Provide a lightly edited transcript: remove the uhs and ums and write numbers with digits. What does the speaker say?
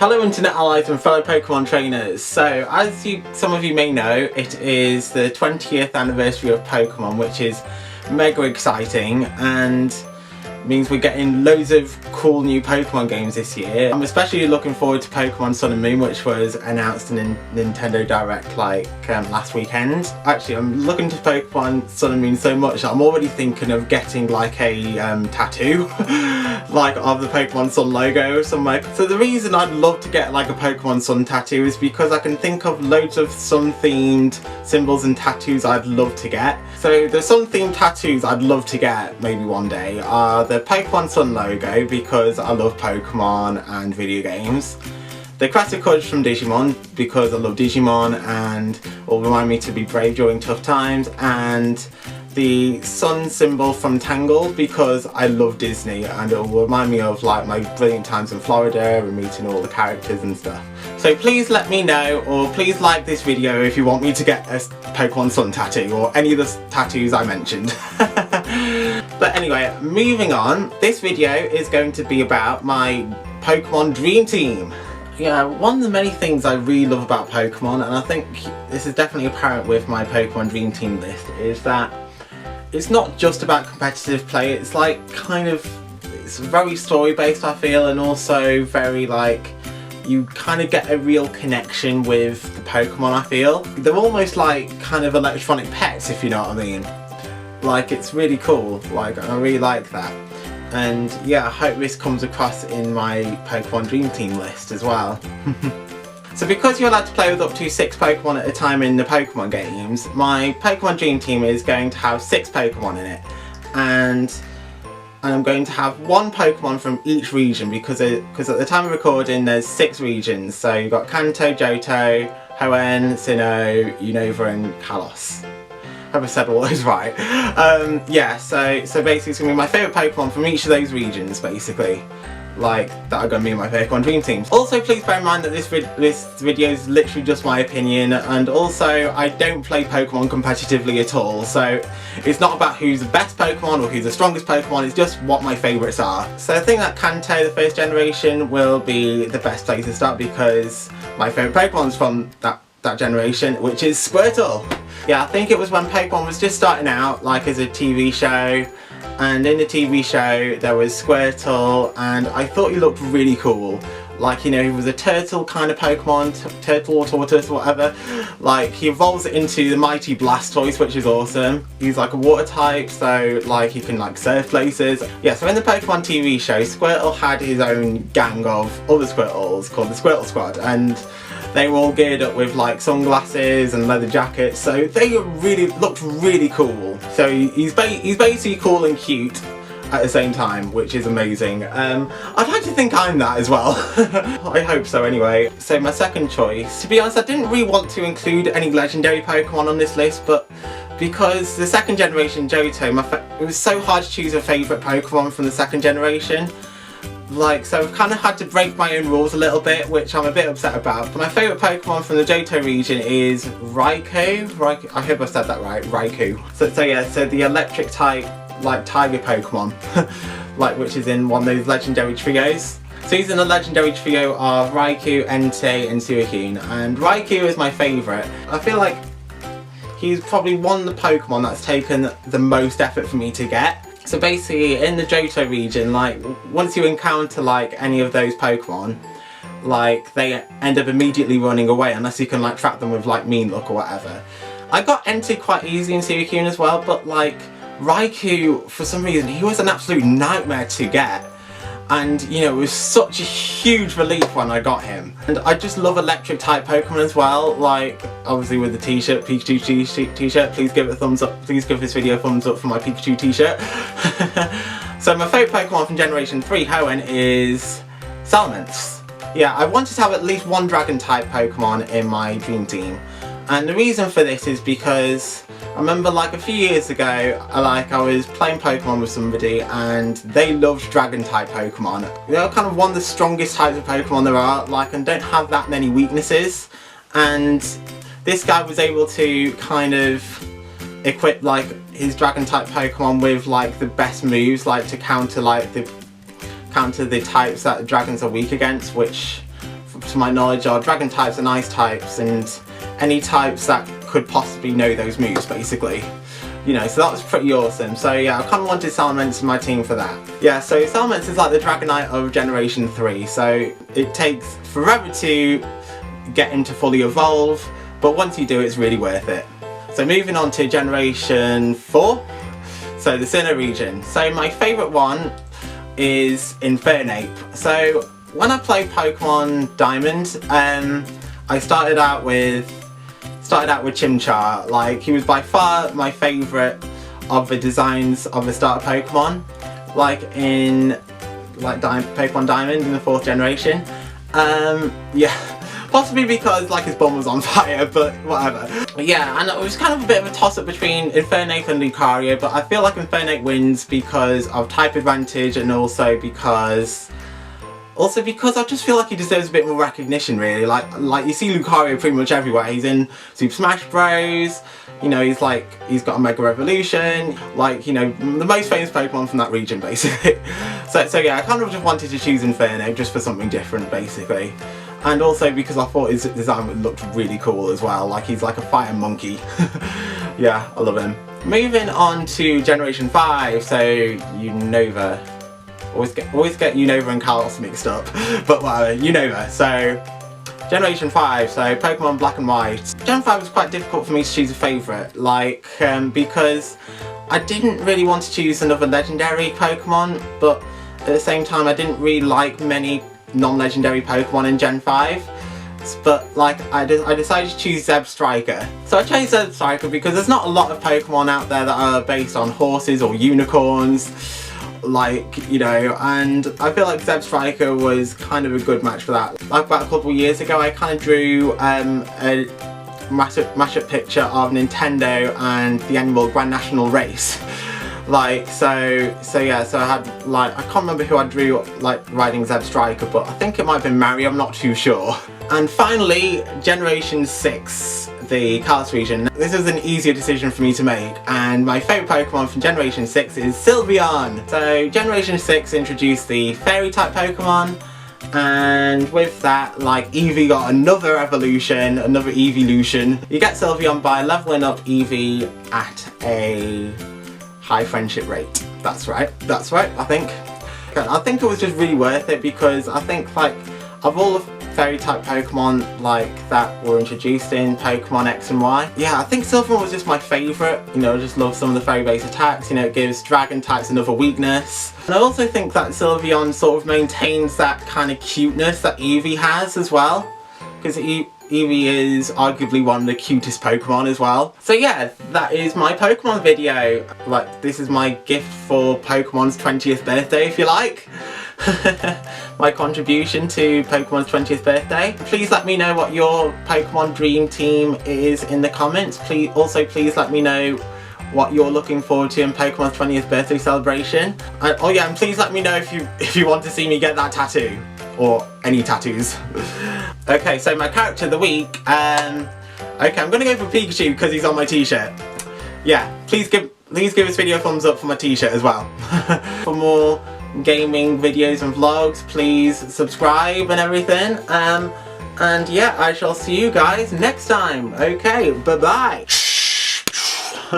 Hello Internet Allies and fellow Pokemon trainers. So as some of you may know, it is the 20th anniversary of Pokemon, which is mega exciting and means we're getting loads of cool new Pokemon games this year. I'm especially looking forward to Pokemon Sun and Moon, which was announced in Nintendo Direct last weekend. Actually, I'm looking to Pokemon Sun and Moon so much that I'm already thinking of getting like a tattoo like of the Pokemon Sun logo somewhere. So the reason I'd love to get like a Pokemon Sun tattoo is because I can think of loads of Sun themed symbols and tattoos I'd love to get. So the Sun themed tattoos I'd love to get maybe one day are the Pokemon Sun logo, because I love Pokemon and video games. The Classic Cards from Digimon, because I love Digimon and will remind me to be brave during tough times. And the sun symbol from Tangled, because I love Disney and it will remind me of like my brilliant times in Florida and meeting all the characters and stuff. So please let me know, or please like this video if you want me to get a Pokemon Sun tattoo or any of the tattoos I mentioned. But anyway, moving on, this video is going to be about my Pokemon Dream Team. Yeah, one of the many things I really love about Pokemon, and I think this is definitely apparent with my Pokemon Dream Team list, is that it's not just about competitive play. It's like it's very story based, I feel, and also very like you kind of get a real connection with the Pokemon, I feel. They're almost like kind of electronic pets, if you know what I mean. Like, it's really cool, like I really like that. And yeah, I hope this comes across in my Pokemon Dream Team list as well. So because you're allowed to play with up to 6 Pokemon at a time in the Pokemon games, my Pokemon Dream Team is going to have 6 Pokemon in it. And I'm going to have 1 Pokemon from each region, because at the time of recording there's 6 regions. So you've got Kanto, Johto, Hoenn, Sinnoh, Unova and Kalos. I hope I said all those right. Yeah, so basically it's going to be my favourite Pokemon from each of those regions, basically. Like, that are going to be in my Pokemon Dream Team. Also, please bear in mind that this video is literally just my opinion, and also I don't play Pokemon competitively at all, so it's not about who's the best Pokemon or who's the strongest Pokemon, it's just what my favourites are. So I think that Kanto, the first generation, will be the best place to start, because my favourite Pokemon's from that generation, which is Squirtle. Yeah, I think it was when Pokemon was just starting out, like as a TV show, and in the TV show there was Squirtle, and I thought he looked really cool. Like, you know, he was a turtle kind of Pokemon, turtle or tortoise or whatever. Like, he evolves into the mighty Blastoise, which is awesome. He's like a water type, so like he can like surf places. Yeah, so in the Pokemon TV show, Squirtle had his own gang of other Squirtles called the Squirtle Squad, and they were all geared up with like sunglasses and leather jackets, so they looked really cool. So he's basically cool and cute at the same time, which is amazing. I'd like to think I'm that as well. I hope so anyway. So my second choice, to be honest, I didn't really want to include any legendary Pokemon on this list, but because the second generation Johto, it was so hard to choose a favourite Pokemon from the second generation. Like, so I've kind of had to break my own rules a little bit, which I'm a bit upset about. But my favourite Pokemon from the Johto region is Raikou. I hope I said that right, Raikou. So yeah, so the electric type, like tiger Pokemon, like which is in one of those legendary trios. So he's in the legendary trio of Raikou, Entei and Suicune, and Raikou is my favourite. I feel like he's probably one of the Pokemon that's taken the most effort for me to get. So basically in the Johto region, like once you encounter like any of those Pokemon, like they end up immediately running away unless you can like trap them with like Mean Look or whatever. I got Entei quite easy in Suicune as well, but like Raikou, for some reason, he was an absolute nightmare to get. And you know, it was such a huge relief when I got him. And I just love electric type Pokemon as well, like obviously with the t-shirt, Pikachu t-shirt, please give it a thumbs up, please give this video a thumbs up for my Pikachu t-shirt. So my favourite Pokemon from Generation 3, Hoenn, is Salamence. Yeah, I wanted to have at least one dragon type Pokemon in my Dream Team. And the reason for this is because I remember like a few years ago, I was playing Pokemon with somebody and they loved dragon type Pokemon. They're kind of one of the strongest types of Pokemon there are, like, and don't have that many weaknesses. And this guy was able to kind of equip like his dragon type Pokemon with like the best moves, like to counter the types that dragons are weak against, which to my knowledge, are dragon types and ice types, and any types that could possibly know those moves, basically. You know, so that was pretty awesome. So yeah, I kind of wanted Salamence in my team for that. Yeah, so Salamence is like the Dragonite of Generation 3, so it takes forever to get him to fully evolve, but once you do, it's really worth it. So moving on to Generation 4, so the Sinnoh region. So my favourite one is Infernape. So when I played Pokemon Diamond, I started out with Chimchar. Like, he was by far my favourite of the designs of the starter Pokemon, like in Pokemon Diamond in the 4th generation. Yeah, possibly because like his bum was on fire, but whatever. Yeah, and it was kind of a bit of a toss-up between Infernape and Lucario, but I feel like Infernape wins because of type advantage, and also because I just feel like he deserves a bit more recognition, really. Like you see Lucario pretty much everywhere. He's in Super Smash Bros. You know, he's got a Mega Evolution, like, you know, the most famous Pokemon from that region, basically. So yeah, I kind of just wanted to choose Infernape just for something different, basically. And also because I thought his design looked really cool as well. Like, he's like a fighting monkey. Yeah, I love him. Moving on to Generation 5, so Unova. Always get Unova and Kalos mixed up, but whatever, Unova. So Generation 5, so Pokemon Black and White. Gen 5 was quite difficult for me to choose a favourite, like, because I didn't really want to choose another legendary Pokemon, but at the same time I didn't really like many non-legendary Pokemon in Gen 5. But like, I decided to choose Zebstrika. So I chose Zebstrika because there's not a lot of Pokemon out there that are based on horses or unicorns. Like, you know, and I feel like Zebstrika was kind of a good match for that. Like, about a couple of years ago, I kind of drew a mashup picture of Nintendo and the Animal Grand National Race. Like, so yeah, so I had, like, I can't remember who I drew, like, riding Zebstrika, but I think it might have been Mario, I'm not too sure. And finally, Generation 6, the Kalos region. This was an easier decision for me to make, and my favourite Pokemon from Generation 6 is Sylveon. So Generation 6 introduced the Fairy-type Pokemon, and with that, like, Eevee got another evolution, another Eeveelution. You get Sylveon by levelling up Eevee at a high friendship rate. That's right, I think. I think it was just really worth it because I think, like, of all the fairy type Pokemon like that were introduced in Pokemon X and Y, yeah, I think Sylveon was just my favourite. You know, I just love some of the fairy based attacks. You know, it gives dragon types another weakness. And I also think that Sylveon sort of maintains that kind of cuteness that Eevee has as well, because Eevee is arguably one of the cutest Pokemon as well. So yeah, that is my Pokemon video. Like, this is my gift for Pokemon's 20th birthday, if you like. My contribution to Pokemon's 20th birthday. Please let me know what your Pokemon dream team is in the comments. Please let me know what you're looking forward to in Pokemon's 20th birthday celebration. And, oh yeah, and please let me know if you want to see me get that tattoo. Or any tattoos. Okay, so my character of the week, okay, I'm gonna go for Pikachu because he's on my t-shirt. Yeah, please give this video a thumbs up for my t-shirt as well. For more gaming videos and vlogs, please subscribe and everything. And yeah, I shall see you guys next time. Okay, bye-bye.